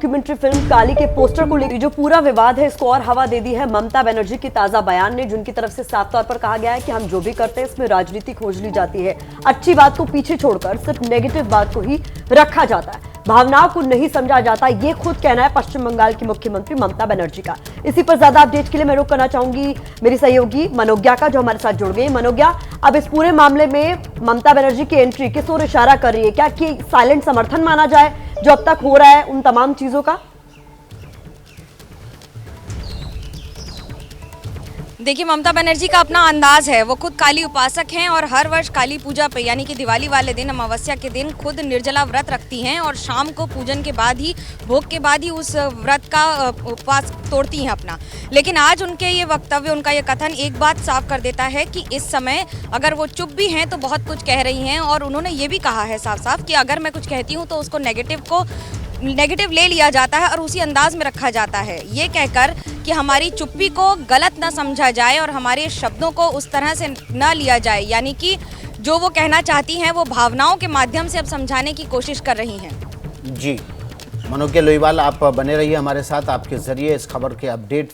Documentary film काली के poster को लेकर जो पूरा विवाद है, इसको और हवा दे दी है ममता बनर्जी की ताजा बयान ने, जिनकी तरफ से साफ तौर पर कहा गया है कि हम जो भी करते हैं इसमें राजनीति खोज ली जाती है। अच्छी बात को पीछे छोड़कर सिर्फ नेगेटिव बात को ही रखा जाता है, भावनाओं को नहीं समझा जाता। ये खुद कहना है पश्चिम बंगाल की मुख्यमंत्री ममता बनर्जी का। इसी पर ज्यादा अपडेट के लिए मैं रुक करना चाहूंगी मेरी सहयोगी मनोज्ञा का, जो हमारे साथ जुड़ गई। मनोज्ञा, अब इस पूरे मामले में ममता बनर्जी की एंट्री किस ओर इशारा कर रही है? क्या कि साइलेंट समर्थन माना जाए जो अब तक हो रहा है उन तमाम चीजों का? देखिए, ममता बनर्जी का अपना अंदाज है। वो खुद काली उपासक हैं और हर वर्ष काली पूजा पे यानी कि दिवाली वाले दिन, अमावस्या के दिन खुद निर्जला व्रत रखती हैं और शाम को पूजन के बाद ही, भोग के बाद ही उस व्रत का उपवास तोड़ती हैं अपना। लेकिन आज उनके ये वक्तव्य, उनका ये कथन एक बात साफ कर देता है कि इस समय अगर वो चुप भी हैं तो बहुत कुछ कह रही हैं। और उन्होंने ये भी कहा है साफ साफ कि अगर मैं कुछ कहती हूँ तो उसको नेगेटिव ले लिया जाता है और उसी अंदाज में रखा जाता है, ये कहकर कि हमारी चुप्पी को गलत ना समझा जाए और हमारे शब्दों को उस तरह से ना लिया जाए। यानी कि जो वो कहना चाहती हैं वो भावनाओं के माध्यम से अब समझाने की कोशिश कर रही हैं। जी, मनोज्ञा लोईवाल, आप बने रहिए हमारे साथ। आपके जरिए इस खबर के अपडेट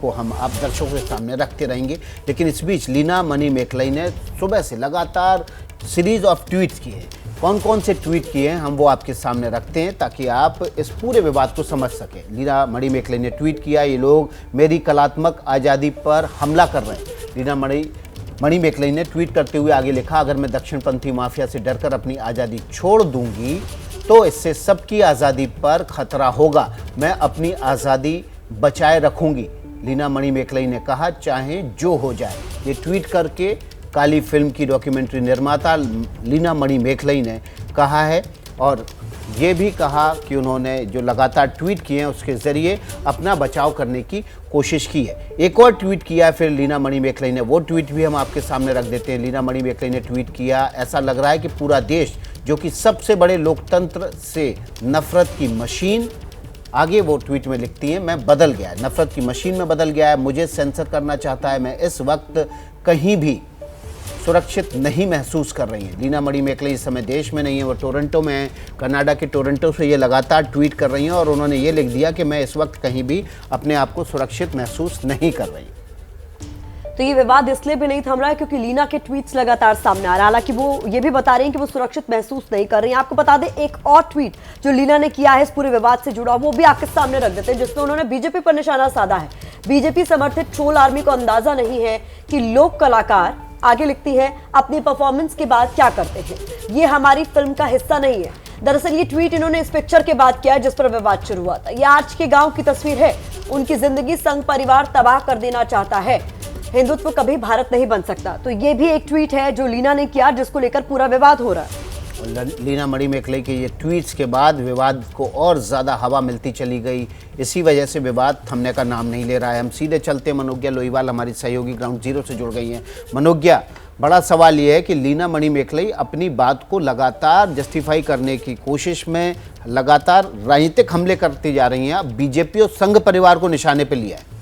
को हम आप दर्शकों के सामने रखते रहेंगे। लेकिन इस बीच लीना मणिमेखलाई ने सुबह से लगातार सीरीज ऑफ ट्वीट्स किए हैं। कौन कौन से ट्वीट किए हैं हम वो आपके सामने रखते हैं ताकि आप इस पूरे विवाद को समझ सकें। लीना मणिमेखलाई ने ट्वीट किया, ये लोग मेरी कलात्मक आज़ादी पर हमला कर रहे हैं। लीना मणिमेखलाई ने ट्वीट करते हुए आगे लिखा, अगर मैं दक्षिणपंथी माफिया से डरकर अपनी आज़ादी छोड़ दूंगी तो इससे सबकी आज़ादी पर खतरा होगा। मैं अपनी आज़ादी बचाए रखूंगी। लीना मणिमेखलाई ने कहा, चाहे जो हो जाए। ये ट्वीट करके काली फिल्म की डॉक्यूमेंट्री निर्माता लीना मणिमेखलाई ने कहा है और ये भी कहा कि उन्होंने जो लगातार ट्वीट किए हैं उसके ज़रिए अपना बचाव करने की कोशिश की है। एक और ट्वीट किया है फिर लीना मणिमेखलाई ने, वो ट्वीट भी हम आपके सामने रख देते हैं। लीना मणिमेखलाई ने ट्वीट किया, ऐसा लग रहा है कि पूरा देश, जो कि सबसे बड़े लोकतंत्र से नफरत की मशीन, आगे वो ट्वीट में लिखती है, मैं बदल गया है, नफरत की मशीन में बदल गया है, मुझे सेंसर करना चाहता है, मैं इस वक्त कहीं भी सुरक्षित नहीं महसूस कर रही हैं। लीना मणिमेखलाई इस समय देश में नहीं है, वो टोरंटो में है। कनाडा के टोरंटो से ये लगातार ट्वीट कर रही हैं और उन्होंने ये लिख दिया कि मैं इस वक्त कहीं भी अपने आप को सुरक्षित महसूस नहीं कर रही। तो ये विवाद इसलिए भी नहीं थम रहा है क्योंकि लीना के ट्वीट्स लगातार सामने आ रहा है। हालांकि वो ये भी बता रही हैं कि वो सुरक्षित महसूस नहीं कर रही हैं। आपको बता दें, एक और ट्वीट जो लीना ने किया है इस पूरे विवाद से जुड़ा, वो भी आपके सामने रख देते हैं, जिसमें उन्होंने बीजेपी पर निशाना साधा है। बीजेपी समर्थित ट्रोल आर्मी को अंदाजा नहीं है कि लोक कलाकार, आगे लिखती है, अपनी परफॉर्मेंस के बाद क्या करते हैं, ये हमारी फिल्म का हिस्सा नहीं है। दरअसल ये ट्वीट इन्होंने इस पिक्चर के बाद किया जिस पर विवाद शुरू हुआ था। ये आज के गांव की तस्वीर है। उनकी जिंदगी संघ परिवार तबाह कर देना चाहता है, हिंदुत्व कभी भारत नहीं बन सकता। तो ये भी एक ट्वीट है जो लीना ने किया, जिसको लेकर पूरा विवाद हो रहा है। लीना मणिमेखलाई के ये ट्वीट्स के बाद विवाद को और ज़्यादा हवा मिलती चली गई। इसी वजह से विवाद थमने का नाम नहीं ले रहा है। हम सीधे चलते मनोज्ञा लोईवाल हमारी सहयोगी ग्राउंड जीरो से जुड़ गई हैं। मनोज्ञा, बड़ा सवाल ये है कि लीना मणिमेखलाई अपनी बात को लगातार जस्टिफाई करने की कोशिश में लगातार राजनीतिक हमले करती जा रही हैं। बीजेपी और संघ परिवार को निशाने पर लिया है।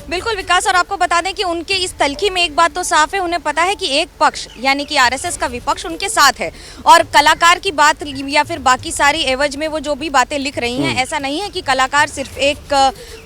बिल्कुल विकास, और आपको बता दें कि उनके इस तलखी में एक बात तो साफ है, उन्हें पता है कि एक पक्ष यानी कि आरएसएस का विपक्ष उनके साथ है और कलाकार की बात या फिर बाकी सारी एवज में वो जो भी बातें लिख रही हैं, ऐसा नहीं है कि कलाकार सिर्फ एक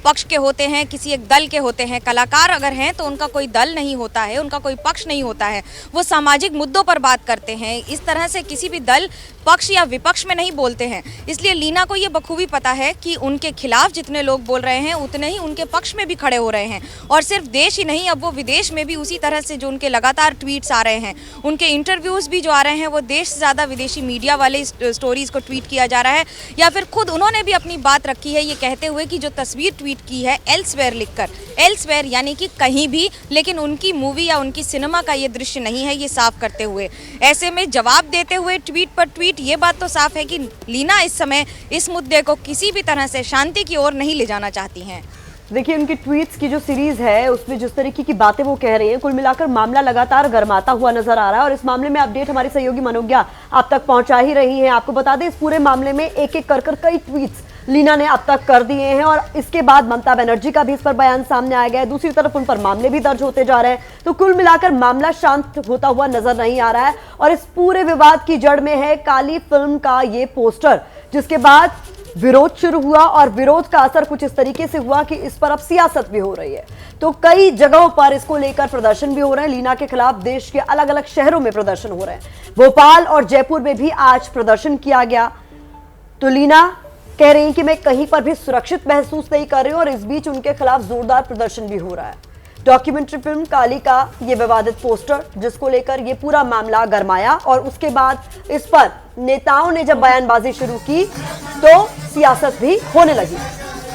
पक्ष के होते हैं, किसी एक दल के होते हैं। कलाकार अगर हैं तो उनका कोई दल नहीं होता है, उनका कोई पक्ष नहीं होता है, वो सामाजिक मुद्दों पर बात करते हैं। इस तरह से किसी भी दल, पक्ष या विपक्ष में नहीं बोलते हैं। इसलिए लीना को ये बखूबी पता है कि उनके खिलाफ जितने लोग बोल रहे हैं उतने ही उनके पक्ष में भी खड़े हो रहे हैं। और सिर्फ देश ही नहीं, अब वो विदेश में भी उसी तरह से जो उनके लगातार ट्वीट्स आ रहे हैं, उनके इंटरव्यूज़ भी जो आ रहे हैं, वो देश से ज़्यादा विदेशी मीडिया वाले स्टोरीज़ को ट्वीट किया जा रहा है। या फिर खुद उन्होंने भी अपनी बात रखी है ये कहते हुए कि जो तस्वीर ट्वीट की है एल्सवेयर लिखकर, एल्सवेयर यानी कि कहीं भी, लेकिन उनकी मूवी या उनकी सिनेमा का ये दृश्य नहीं है, ये साफ करते हुए। ऐसे में जवाब देते हुए ट्वीट पर ट्वीट, ये बात तो साफ है कि लीना इस समय इस मुद्दे को किसी भी तरह से शांति की ओर नहीं ले जाना चाहती हैं। देखिए, उनकी ट्वीट्स की जो सीरीज है उसमें जिस तरीके की बातें वो कह रही हैं, कुल मिलाकर मामला लगातार गर्माता हुआ नजर आ रहा है। और इस मामले में अपडेट हमारी सहयोगी मनोज्ञा आप तक पहुंचा ही रही है। आपको बता दें, इस पूरे मामले में एक एक कर कई ट्वीट्स लीना ने अब तक कर दिए हैं और इसके बाद ममता बनर्जी का भी इस पर बयान सामने आया गया है। दूसरी तरफ उन पर मामले भी दर्ज होते जा रहे हैं। तो कुल मिलाकर मामला शांत होता हुआ नजर नहीं आ रहा है और इस पूरे विवाद की जड़ में है काली फिल्म का ये पोस्टर, जिसके बाद विरोध शुरू हुआ और विरोध का असर कुछ इस तरीके से हुआ कि इस पर अब सियासत भी हो रही है। तो कई जगहों पर इसको लेकर प्रदर्शन भी हो रहे हैं। लीना के खिलाफ देश के अलग अलग शहरों में प्रदर्शन हो रहे हैं। भोपाल और जयपुर में भी आज प्रदर्शन किया गया। तो लीना कह रही हैं कि मैं कहीं पर भी सुरक्षित महसूस नहीं कर रही हूं और इस बीच उनके खिलाफ जोरदार प्रदर्शन भी हो रहा है। डॉक्यूमेंट्री फिल्म काली का ये विवादित पोस्टर, जिसको लेकर ये पूरा मामला गरमाया और उसके बाद इस पर नेताओं ने जब बयानबाजी शुरू की तो सियासत भी होने लगी।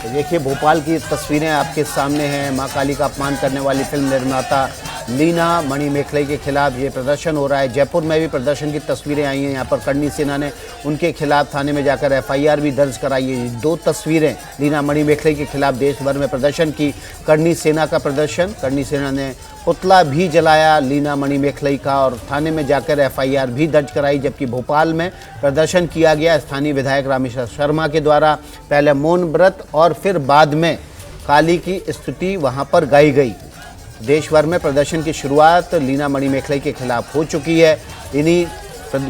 देखिए, भोपाल की तस्वीरें आपके सामने हैं। मां काली का अपमान करने वाली फिल्म निर्माता लीना मणिमेखलाई के खिलाफ ये प्रदर्शन हो रहा है। जयपुर में भी प्रदर्शन की तस्वीरें आई हैं। यहाँ पर करणी सेना ने उनके खिलाफ थाने में जाकर एफआईआर भी दर्ज कराई है। दो तस्वीरें लीना मणिमेखलाई के खिलाफ देश भर में प्रदर्शन की। करणी सेना का प्रदर्शन, करणी सेना ने पुतला भी जलाया लीना मणिमेखलाई का और थाने में जाकर एफआईआर भी दर्ज कराई। जबकि भोपाल में प्रदर्शन किया गया स्थानीय विधायक रामेश्वर शर्मा के द्वारा। पहले मौन व्रत और फिर बाद में काली की स्तुति वहाँ पर गाई गई। देश भर में प्रदर्शन की शुरुआत लीना मणिमेखलाई के खिलाफ हो चुकी है। इन्हीं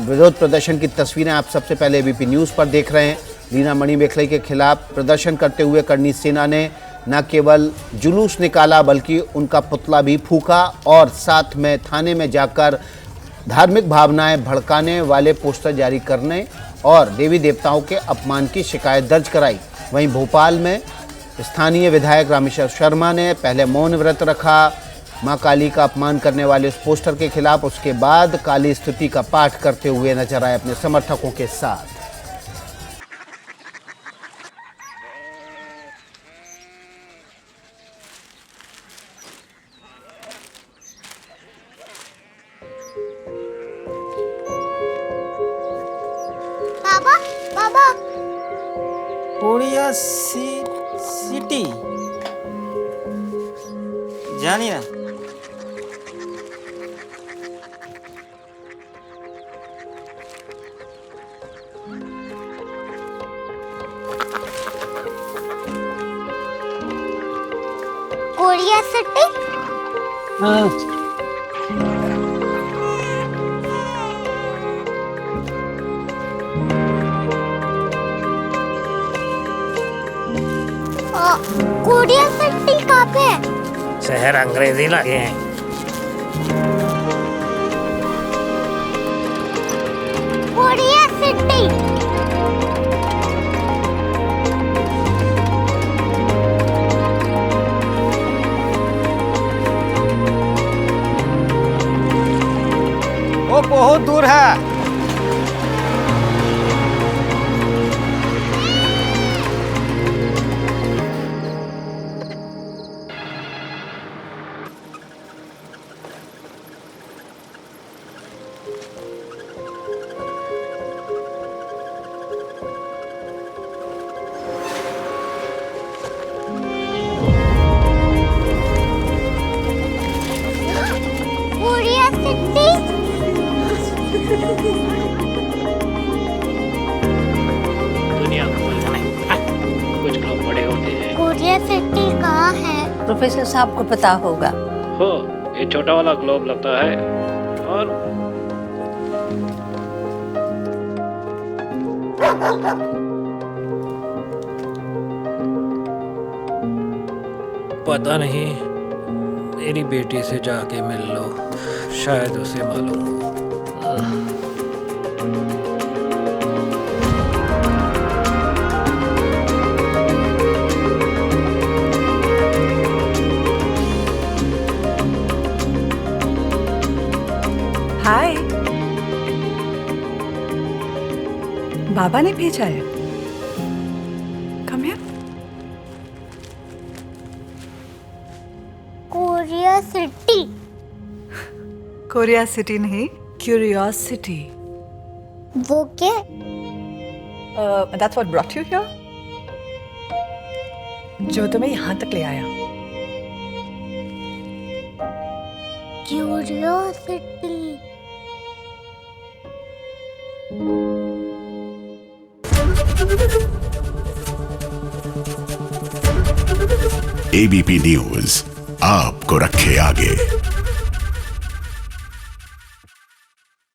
विरोध प्रदर्शन की तस्वीरें आप सबसे पहले एबीपी न्यूज़ पर देख रहे हैं। लीना मणिमेखलाई के खिलाफ प्रदर्शन करते हुए करणी सेना ने न केवल जुलूस निकाला बल्कि उनका पुतला भी फूंका और साथ में थाने में जाकर धार्मिक भावनाएं भड़काने वाले पोस्टर जारी करने और देवी देवताओं के अपमान की शिकायत दर्ज कराई। वहीं भोपाल में स्थानीय विधायक रामेश्वर शर्मा ने पहले मौन व्रत रखा मां काली का अपमान करने वाले उस पोस्टर के खिलाफ। उसके बाद काली स्तुति का पाठ करते हुए नजर आए अपने समर्थकों के साथ। बाबा बाबा कोरिया सिटी जानी ना कोरिया सिटी। कोरिया सिटी कहाँ पे है? शहर अंग्रेजी लगे हैं। Korea city. वो बहुत दूर है। Korea city. दुनिया को बोलना नहीं, कुछ लोग बड़े होते हैं। कोरिया सिटी कहाँ है? प्रोफेसर साहब को पता होगा। हो, ये छोटा वाला ग्लोब लगता है और पता नहीं, मेरी बेटी से जाके मिल लो, शायद उसे मालूम हो। हाय, बाबा ने भेजा है। Come here. Korea city. Korea city नहीं, क्यूरियोसिटी। वो क्या? That's what brought you here, जो तुम्हें यहाँ तक ले आया। क्यूरियोसिटी। एबीपी न्यूज आपको रखे आगे।